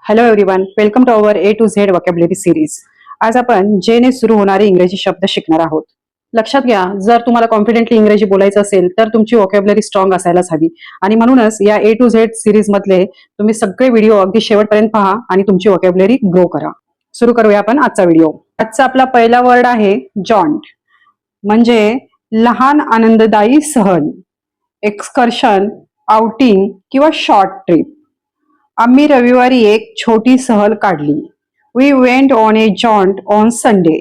Hello everyone, welcome to our A to Z vocabulary series. आज आपण जे ने सुरू होणारे इंग्रजी शब्द शिकणार आहोत. लक्षात घ्या, जर तुम्हाला कॉन्फिडेंटली इंग्रजी बोलायचं असेल तर तुमची वोकॅब्युलरी स्ट्रॉंग असायलाच हवी. आणि म्हणूनच या ए टू झेड सिरीज मधले तुम्ही सगळे व्हिडिओ अगदी शेवटपर्यंत पहा आणि तुमची वोकॅब्युलरी ग्रो करा. सुरू करूया आपण आजचा व्हिडिओ. आजचा आपला पहिला वर्ड आहे जॉन्ट, म्हणजे लहान आनंददायी सहल, एक्सकर्शन, आउटिंग किंवा शॉर्ट ट्रिप. आम्ही रविवारी एक छोटी सहल काढली. We went on a jaunt on Sunday.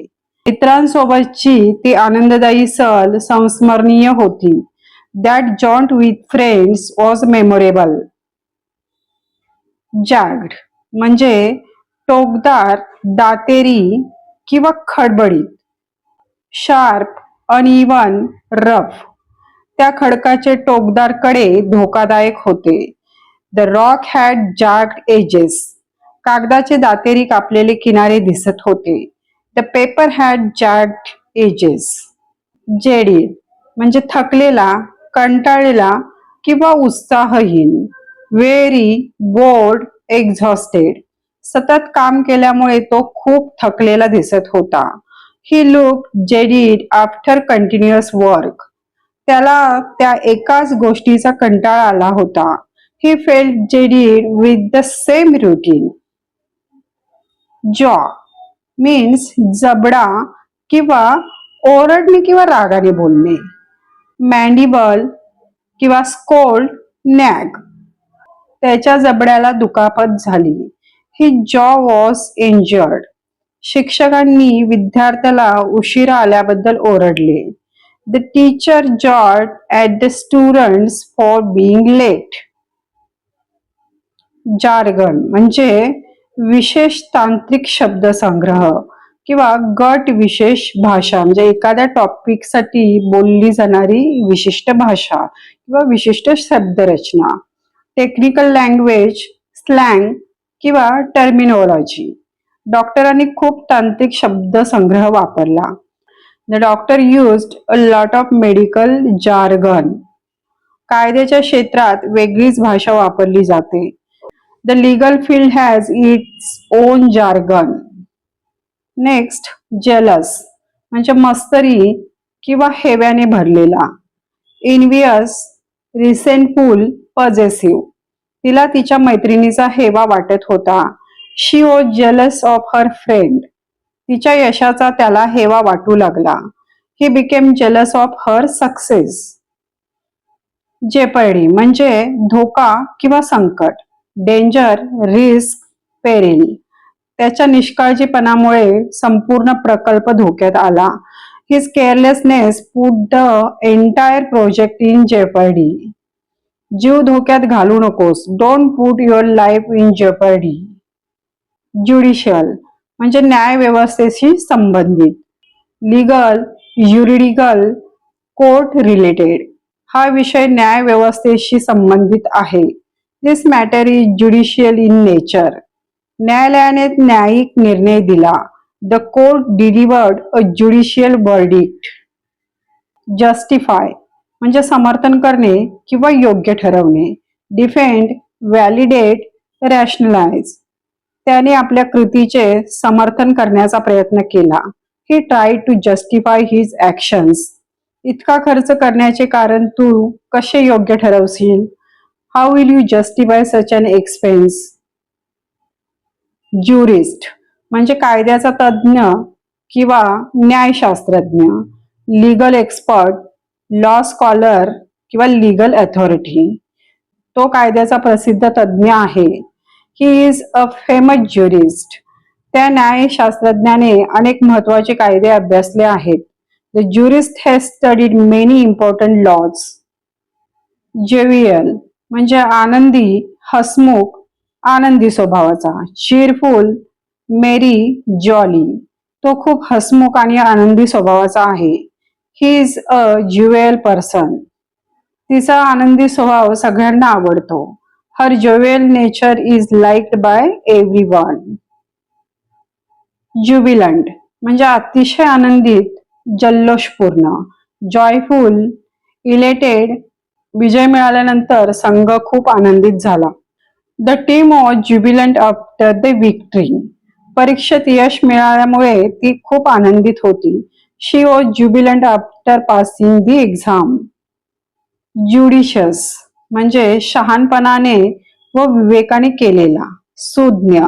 मित्रांसोबतची ती आनंददायी सहल संस्मरणीय होती. That jaunt with friends was memorable. Jagged म्हणजे टोकदार, दातेरी किंवा खडबडीत. Sharp, uneven, rough. त्या खडकाचे टोकदार कडे धोकादायक होते. The rock had jagged edges. कागदाचे दातेरी कापलेले किनारे दिसत होते. The paper had jagged edges. Jaded म्हणजे थकलेला, कंटाळलेला किंवा उत्साहहीन. Weary, bored, exhausted. सतत काम केल्यामुळे तो खूप थकलेला दिसत होता. He looked jaded after continuous work. त्याला त्या एकाच गोष्टीचा कंटाळा आला होता. He felt jaded with the same routine. Jaw means जबडा किंवा ओरडणे किंवा रागाने बोलणे. Mandible किंवा scold, nag. त्याच्या जबड्याला दुखापत झाली. His jaw was injured. शिक्षकांनी विद्यार्थ्याला उशिरा आल्याबद्दल ओरडले. The teacher jawed at the students for being late. Jargon म्हणजे विशेष तांत्रिक शब्दसंग्रह किंवा गट विशेष भाषा, म्हणजे एखाद्या टॉपिकसाठी बोलली जाणारी विशिष्ट भाषा किंवा विशिष्ट शब्दरचना. टेक्निकल लँग्वेज, स्लँग किंवा टर्मिनॉलॉजी. डॉक्टरांनी खूप तांत्रिक शब्दसंग्रह वापरला. The doctor used a lot of medical jargon. कायद्याच्या क्षेत्रात वेगळीच भाषा वापरली जाते. The legal field has its own jargon. Next, jealous म्हणजे मत्सरी किंवा हेव्याने भरलेला. Envious, resentful, possessive. तिला तिच्या मैत्रिणीचा हेवा वाटत होता. She was jealous of her friend. तिच्या यशाचा त्याला हेवा वाटू लागला. He became jealous of her success. Jeopardy म्हणजे धोका किंवा संकट. Danger, risk, peril. त्याच्या निष्काळजीपणामुळे संपूर्ण प्रकल्प धोक्यात आला. His carelessness put the entire project in jeopardy. जीव धोक्यात घालू नकोस. Don't put your life in jeopardy. Judicial म्हणजे न्याय व्यवस्थेशी संबंधित. Legal, juridical, court related. हा विषय न्याय व्यवस्थेशी संबंधित आहे. This matter is judicial in nature. न्यायालयाने न्यायिक निर्णय दिला. The court delivered a judicial verdict. Justify म्हणजे समर्थन करणे किंवा योग्य ठरवणे. Defend, validate, rationalize. त्याने आपल्या कृतीचे समर्थन करण्याचा प्रयत्न केला. He tried to justify his actions. इतका खर्च करण्याचे कारण तू कसे योग्य ठरवशील? How will you justify such an expense? Jurist म्हणजे कायद्याचा तज्ज्ञ किंवा न्यायशास्त्रज्ञ. लीगल एक्सपर्ट, लॉ स्कॉलर किंवा लीगल अथॉरिटी. तो कायद्याचा प्रसिद्ध तज्ज्ञ आहे. He is a famous jurist. त्या न्यायशास्त्रज्ञाने अनेक महत्त्वाचे कायदे अभ्यासले आहेत. The jurist has studied many important laws. Jovial म्हणजे आनंदी, हसमुख, आनंदी स्वभावाचा. cheerful, merry, jolly. तो खूप हसमुख आणि आनंदी स्वभावाचा आहे. He is a jovial person. तिचा आनंदी स्वभाव सगळ्यांना आवडतो. Her jovial nature is liked by everyone. Jubilant म्हणजे अतिशय आनंदित, जल्लोषपूर्ण. Joyful, elated. विजय मिळाल्यानंतर संघ खूप आनंदित झाला. The team was jubilant after the victory. परीक्षेत यश मिळाल्यामुळे ती खूप आनंदित होती. She was jubilant after passing the exam. Judicious म्हणजे शहाणपणाने व विवेकाने केलेला. सुज्ञ,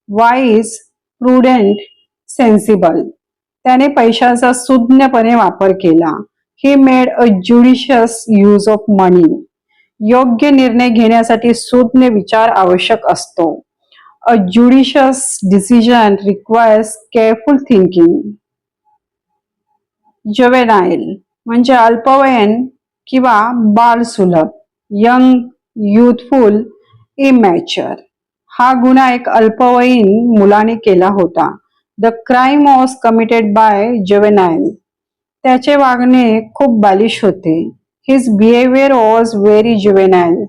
वाईज, प्रुडंट, सेन्सिबल. त्याने पैशाचा सुज्ञपणे वापर केला. He made a judicious use of money. योग्य निर्णय घेण्यासाठी सुज्ञ विचार आवश्यक असतो. A judicious decision requires careful thinking. Juvenile म्हणजे अल्पवयीन किंवा बालसुलभ. Young, youthful, immature. हा गुन्हा एक अल्पवयीन मुलाने केला होता. The crime was committed by juvenile. त्याचे वागणे खूप बालिश होते. His behaviour was very juvenile.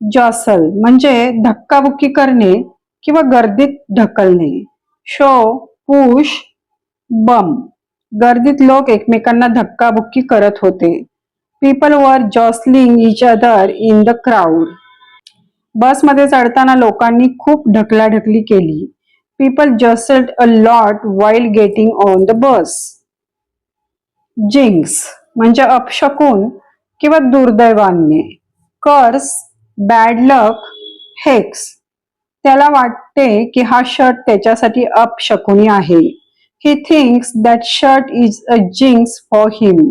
Jostle म्हणजे धक्काबुक्की करणे किंवा गर्दीत ढकलणे. Shove, push, bump. गर्दीत लोक एकमेकांना धक्काबुक्की करत होते. People were jostling each other in the crowd. बसमध्ये चढताना लोकांनी खूप ढकलाढकली केली. People jostled a lot while getting on the bus. Jinx म्हणजे अपशकुन किंवा दुर्दैवाने. कर्स, बॅड लक, हेक्स. त्याला वाटते की हा शर्ट त्याच्यासाठी अपशकुनी आहे. He thinks that shirt is a jinx for him.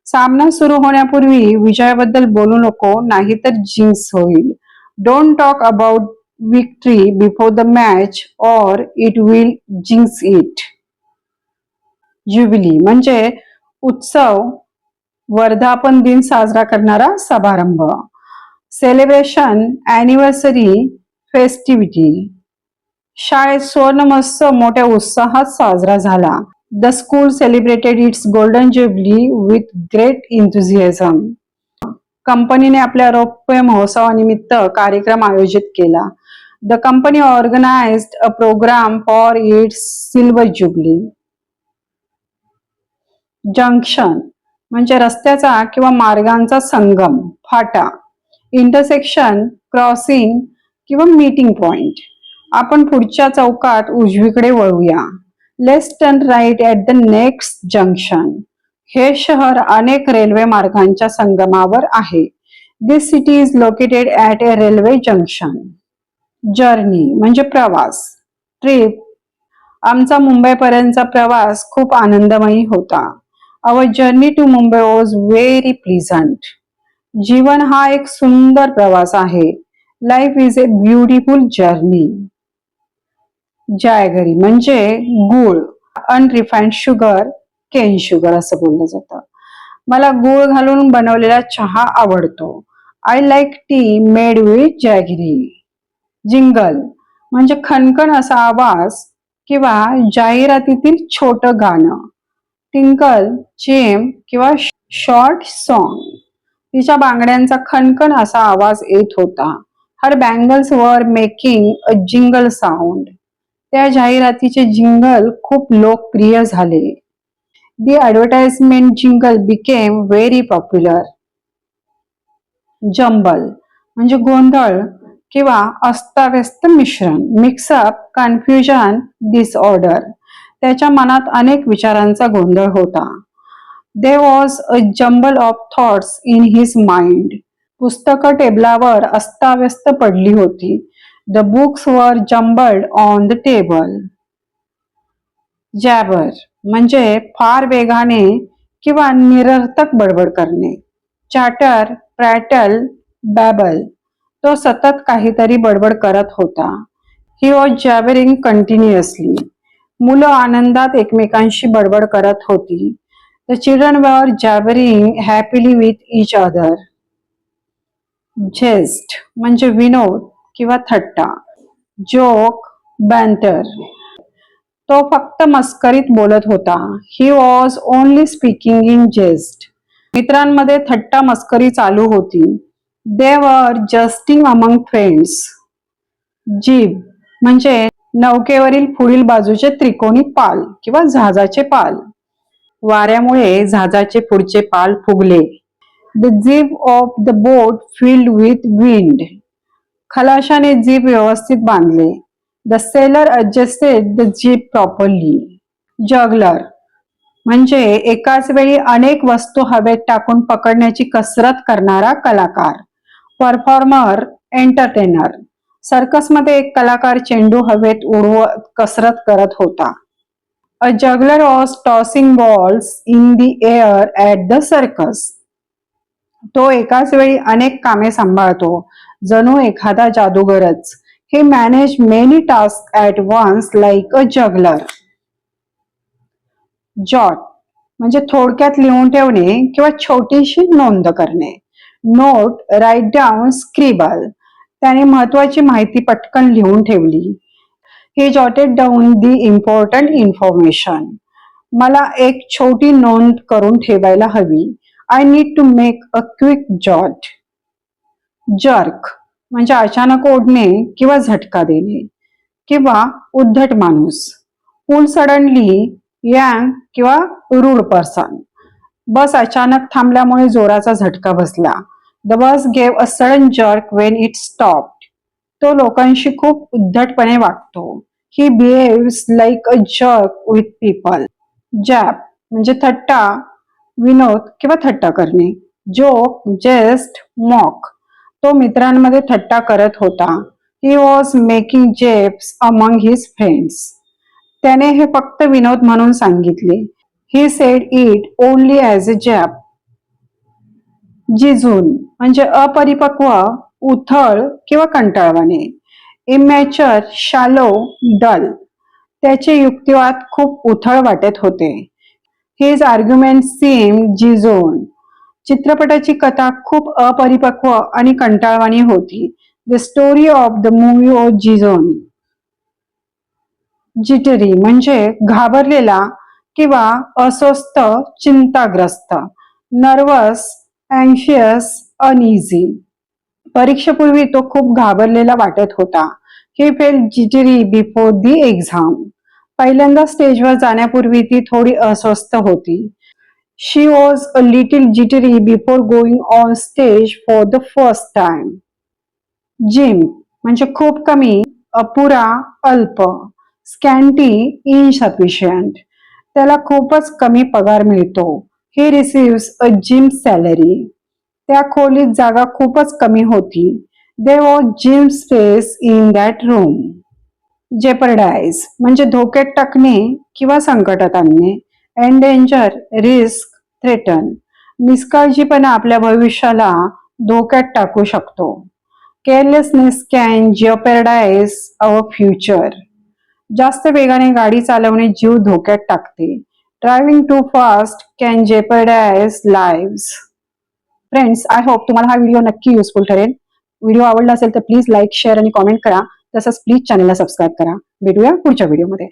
सामना सुरू होण्यापूर्वी विजयाबद्दल बोलू नको, नाहीतर जिंक्स होईल. Don't talk about victory before the match or it will jinx it. Jubilee म्हणजे उत्सव, वर्धापन दिन साजरा करणारा समारंभ. Celebration, anniversary, festivity. शाळेत सुवर्ण महोत्सव मोठ्या उत्साहात साजरा झाला. The school celebrated its golden jubilee with great enthusiasm. कंपनीने आपल्या रौप्य महोत्सवानिमित्त कार्यक्रम आयोजित केला. The company organised a program for its silver jubilee. Junction म्हणजे रस्त्याचा किंवा मार्गांचा संगम, फाटा. इंटरसेक्शन, क्रॉसिंग किंवा मीटिंग पॉइंट. आपण पुढच्या चौकात उजवीकडे वळूया. Let's turn right at the next junction. हे शहर अनेक रेल्वे मार्गांच्या संगमावर आहे. This city is located at a railway junction. Journey म्हणजे प्रवास, ट्रिप. आमचा मुंबईपर्यंतचा प्रवास खूप आनंदमयी होता. Our journey to Mumbai was very pleasant. जीवन हा एक सुंदर प्रवास आहे. Life is a beautiful journey. Jaggery म्हणजे गूळ, अनरिफाईंड शुगर, केन शुगर असं बोललं जातं. मला गूळ घालून बनवलेला चहा आवडतो. I like tea made with jaggery. Jingle म्हणजे खणखण असा आवाज किंवा जाहिरातीतील छोटं गाणं. टिंकल, चेम किंवा शॉर्ट सॉन्ग. तिच्या बांगड्यांचा खणखण असा आवाज येत होता. Her bangles were making a jingle sound. त्या जाहिरातीचे जिंगल खूप लोकप्रिय झाले. The advertisement jingle became very popular. Jumble म्हणजे गोंधळ किंवा अस्ताव्यस्त मिश्रण. Mixup, confusion, disorder. त्याच्या मनात अनेक विचारांचा गोंधळ होता. There was a jumble of thoughts in his mind. पुस्तकं टेबलावर अस्ताव्यस्त पडली होती. The books were jumbled on the table. Jabber म्हणजे फार वेगाने किंवा निरर्थक बडबड करणे. Chatter, prattle, Wavell. तो सतत काहीतरी बडबड करत होता. He was jabbering continuously. मुलं आनंदात एकमेकांशी बडबड करत होती. The children were jabbering happily with each other. Jest म्हणजे विनोद किंवा थट्टा. Joke, banter. तो फक्त मस्करीत बोलत होता. He was only speaking in jest. मित्रांमध्ये थट्टा मस्करी चालू होती. दे वर जस्टिंग अमंग फ्रेंड्स. जीब म्हणजे नौकेवरील पुढील बाजूचे त्रिकोणी पाल किंवा जहाजाचे पाल. वाऱ्यामुळे जहाजाचे पुढचे पाल फुगले. The jib of the boat filled with wind. खलाशाने जीप व्यवस्थित बांधले. The sailor adjusted the jib properly. Juggler म्हणजे एकाच वेळी अनेक वस्तू हवेत टाकून पकडण्याची कसरत करणारा कलाकार. Performer, entertainer. सर्कसमध्ये एक कलाकार चेंडू हवेत उडवत कसरत करत होता. A juggler was tossing balls in the air at the circus. तो एकाच वेळी अनेक कामे सांभाळतो, जणू एखादा जादूगरच. He manage many task at once like a juggler. Jot म्हणजे थोडक्यात लिहून ठेवणे किंवा छोटीशी नोंद करणे. Note, write down, scribble. त्याने महत्वाची माहिती पटकन लिहून ठेवली. He jotted down the important information. मला एक छोटी नोंद करून ठेवायला हवी. I need to make a quick jot. Jerk म्हणजे अचानक ओढणे किंवा झटका देणे. किंवा उद्धट माणूस. पुल सडनली, यंग किंवा रूड पर्सन. बस अचानक थांबल्यामुळे जोराचा झटका बसला. The bus gave a sudden jerk when it stopped. तो लोकांशी खूप उद्धटपणे वागतो. He behaves like a jerk with people. Jab म्हणजे थट्टा, विनोद किंवा थट्टा करणे. Joke, jest, mock. तो मित्रांमध्ये थट्टा करत होता. He was making jabs among his friends. त्याने हे फक्त विनोद म्हणून सांगितले. He said it only as a jab. Jejune म्हणजे अपरिपक्व, उथळ किंवा कंटाळवाणे. Immature, shallow, dull. त्याचे युक्तिवाद खूप उथळ वाटत होते. His argument seem jejune. चित्रपटाची कथा खूप अपरिपक्व आणि कंटाळवाणी होती. The story of the movie of jejune. Jittery म्हणजे घाबरलेला किंवा अस्वस्थ, चिंताग्रस्त. Nervous, अँशियस, uneasy. परीक्षेपूर्वी तो खूप घाबरलेला वाटत होता. He felt jittery before the exam. पहिल्यांदा स्टेजवर जाण्यापूर्वी ती थोडी अस्वस्थ होती. She was a little jittery before going on stage for the first time. Jimp म्हणजे खूप कमी, अपुरा, अल्प. Scanty, insufficient. त्याला खूपच कमी पगार मिळतो. He receives a jimp salary. त्या खोलीत जागा खूपच कमी होती. There was jimp space in that room. Jeopardize म्हणजे धोक्यात टाकणे किंवा संकटात आणणे. Endanger, risk, threaten. निष्काळजीपणा आपल्या भविष्याला धोक्यात टाकू शकतो. Carelessness can jeopardise our future. जास्त वेगाने गाडी चालवणे जीव धोक्यात टाकते. Driving too fast can jeopardise lives. Friends, I hope तुम्हाला हा व्हिडिओ नक्की युजफुल ठरेल. व्हिडिओ आवडला असेल तर प्लीज लाईक, शेअर आणि कॉमेंट करा. तसंच प्लीज चॅनलला सबस्क्राईब करा. भेटूया पुढच्या व्हिडिओमध्ये.